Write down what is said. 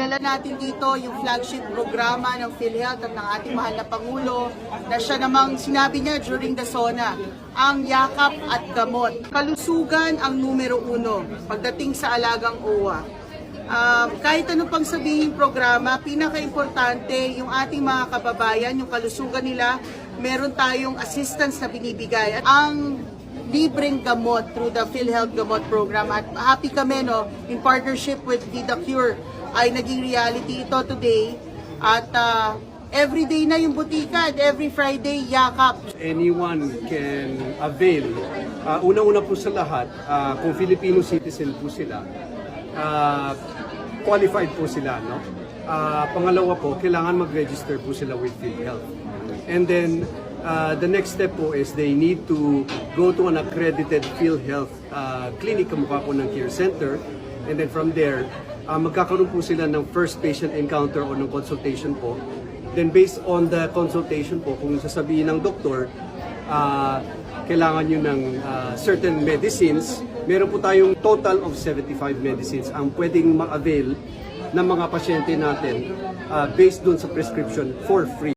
dinala natin dito yung flagship programa ng PhilHealth at ng ating mahal na Pangulo na siya namang sinabi niya during the SONA, ang yakap at gamot. Kalusugan ang numero uno pagdating sa alagang OWA. Kahit ano pang sabihin programa, pinaka-importante yung ating mga kababayan, yung kalusugan nila, meron tayong assistance na binibigay. Ang libreng gamot through the PhilHealth Gamot Program. At happy kami, no, in partnership with VidaCure ay naging reality ito today. At everyday na yung butika at every Friday yakap. Anyone can avail. Una-una po sa lahat, kung Filipino citizen po sila, qualified po sila, no? Pangalawa po, kailangan mag-register po sila with PhilHealth. And then, the next step po is they need to go to an accredited PhilHealth clinic, kamukha po ng care center. And then from there, magkakaroon po sila ng first patient encounter o ng consultation po. Then based on the consultation po, kung sasabihin ng doktor, kailangan nyo ng certain medicines, meron po tayong total of 75 medicines ang pwedeng ma-avail ng mga pasyente natin based dun sa prescription for free.